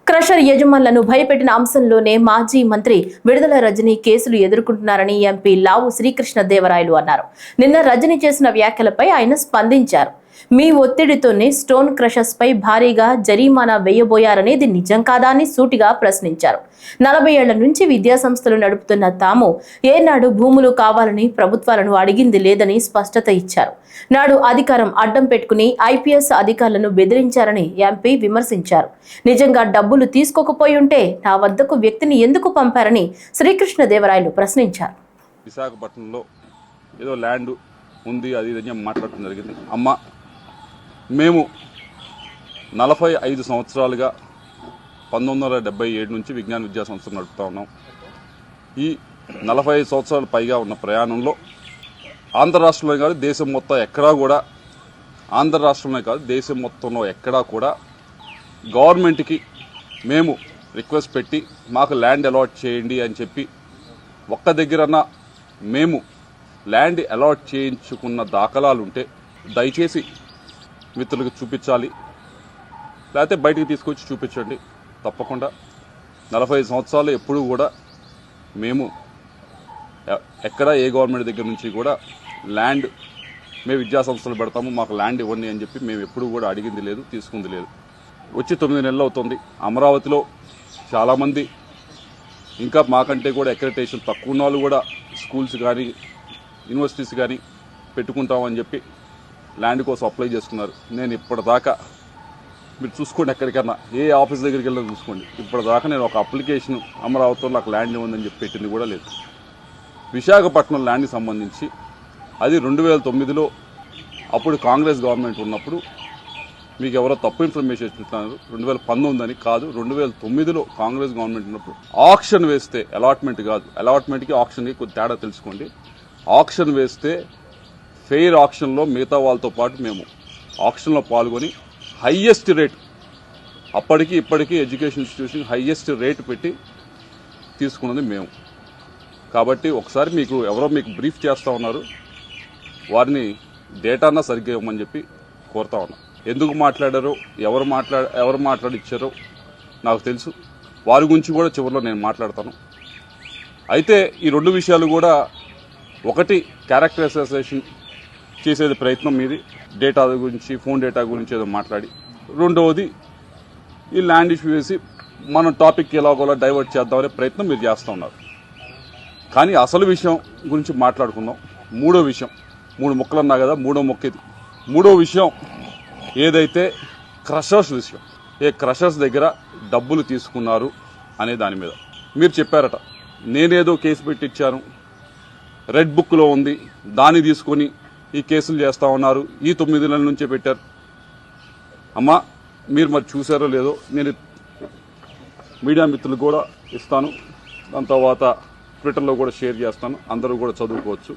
Crusher యజమానులను భయపెట్టిన అంశంలోనే మాజీ మంత్రి విడుదల రజని కేసులు ఎదుర్కొంటున్నారని ఎంపీ లావు శ్రీకృష్ణదేవరాయలు అన్నారు. నిన్న రజని చేసిన వ్యాఖ్యలపై ఆయన స్పందించారు. మీ ఒత్తిడితోనే స్టోన్ క్రషర్స్ పై భారీగా జరిమానా వేయబోయారనేది నిజం కాదా అని సూటిగా ప్రశ్నించారు. 40 ఏళ్ల నుంచి విద్యా సంస్థలు నడుపుతున్న తాము ఏనాడు భూములు కావాలని ప్రభుత్వాలను అడిగింది లేదని స్పష్టత ఇచ్చారు. నాడు అధికారం అడ్డం పెట్టుకుని ఐపీఎస్ అధికారులను బెదిరించారని ఎంపీ విమర్శించారు. నిజంగా డబ్బులు తీసుకోకపోయి ఉంటే నా వద్దకు వ్యక్తిని ఎందుకు పంపారని శ్రీకృష్ణదేవరాయలు ప్రశ్నించారు. విశాఖపట్నంలో ఏదో ల్యాండ్ ఉంది అది ఇదని మాట్లాడటం జరిగింది. అమ్మ, మేము 45 సంవత్సరాలుగా 1977 నుంచి విజ్ఞాన విద్యా సంస్థలు నడుపుతా ఉన్నాం. ఈ 45 సంవత్సరాలు పైగా ఉన్న ప్రయాణంలో ఆంధ్ర రాష్ట్రంలో కాదు దేశం మొత్తం ఎక్కడా కూడా ఆంధ్ర రాష్ట్రంలో కాదు దేశం మొత్తంలో ఎక్కడా కూడా గవర్నమెంట్కి మేము రిక్వెస్ట్ పెట్టి మాకు ల్యాండ్ అలాట్ చేయండి అని చెప్పి ఒక్క దగ్గరన్నా మేము ల్యాండ్ అలాట్ చేయించుకున్న దాఖలాలు ఉంటే దయచేసి మిత్రులకు చూపించాలి, లేకపోతే బయటికి తీసుకొచ్చి చూపించండి. తప్పకుండా 45 సంవత్సరాలు ఎప్పుడూ కూడా మేము ఎక్కడ ఏ గవర్నమెంట్ దగ్గర నుంచి కూడా ల్యాండ్ మేము విద్యా సంస్థలు పెడతాము మాకు ల్యాండ్ ఇవ్వండి అని చెప్పి మేము ఎప్పుడూ కూడా అడిగింది లేదు, తీసుకుంది లేదు. వచ్చి 9 నెలలు అవుతుంది. అమరావతిలో చాలామంది ఇంకా మాకంటే కూడా అక్రెడిటేషన్ తక్కువ ఉన్న వాళ్ళు కూడా స్కూల్స్ కానీ యూనివర్సిటీస్ కానీ పెట్టుకుంటామని చెప్పి ల్యాండ్ కోసం అప్లై చేసుకున్నారు. నేను ఇప్పటిదాకా మీరు చూసుకోండి, ఎక్కడికన్నా ఏ ఆఫీస్ దగ్గరికి వెళ్ళి చూసుకోండి, ఇప్పటిదాకా నేను ఒక అప్లికేషన్ అమరావతిలో నాకు ల్యాండ్ ఇవ్వందని చెప్పి పెట్టింది కూడా లేదు. విశాఖపట్నం ల్యాండ్కి సంబంధించి అది 2009లో అప్పుడు కాంగ్రెస్ గవర్నమెంట్ ఉన్నప్పుడు మీకు ఎవరో తప్పు ఇన్ఫర్మేషన్ ఇస్తున్నారు. 2019 అని కాదు, 2009లో కాంగ్రెస్ గవర్నమెంట్ ఉన్నప్పుడు ఆక్షన్ వేస్తే అలాట్మెంట్ కాదు, అలాట్మెంట్కి ఆక్షన్కి కొద్ది తేడా తెలుసుకోండి. ఆక్షన్ వేస్తే ఫెయిర్ ఆక్షన్లో మిగతా వాళ్ళతో పాటు మేము ఆక్షన్లో పాల్గొని హైయెస్ట్ రేట్ అప్పటికి ఇప్పటికీ ఎడ్యుకేషన్ ఇన్స్టిట్యూషన్ హైయెస్ట్ రేట్ పెట్టి తీసుకున్నది మేము. కాబట్టి ఒకసారి మీకు ఎవరో మీకు బ్రీఫ్ చేస్తూ ఉన్నారు, వారిని డేటానా సరిగ్గా ఇవ్వమని చెప్పి కోరుతా ఉన్నాం. ఎందుకు మాట్లాడారో ఎవరు మాట్లాడిచ్చారో నాకు తెలుసు. వారి గురించి కూడా చివరిలో నేను మాట్లాడతాను. అయితే ఈ 2 విషయాలు కూడా, ఒకటి క్యారెక్టర్ అసోసియేషన్ చేసేది ప్రయత్నం మీది, డేటా గురించి ఫోన్ డేటా గురించి ఏదో మాట్లాడి, రెండవది ఈ ల్యాండ్ ఇష్యూ వేసి మనం టాపిక్ ఎలాగోలా డైవర్ట్ చేద్దామనే ప్రయత్నం మీరు చేస్తూ ఉన్నారు. కానీ అసలు విషయం గురించి మాట్లాడుకుందాం. 3వ విషయం, 3 ముక్కలు అన్నా కదా, 3వ ముక్క ఇది. 3వ విషయం ఏదైతే క్రషర్స్ విషయం, ఏ క్రషర్స్ దగ్గర డబ్బులు తీసుకున్నారు అనే దాని మీద మీరు చెప్పారట. నేనేదో కేసు పెట్టించాను, రెడ్ బుక్లో ఉంది, దాన్ని తీసుకొని ఈ కేసులు చేస్తూ ఉన్నారు, ఈ 9 నెలల నుంచే పెట్టారు. అమ్మా, మీరు మరి చూసారో లేదో, నేను మీడియా మిత్రులు కూడా ఇస్తాను, దాని తర్వాత ట్విట్టర్లో కూడా షేర్ చేస్తాను, అందరూ కూడా చదువుకోవచ్చు.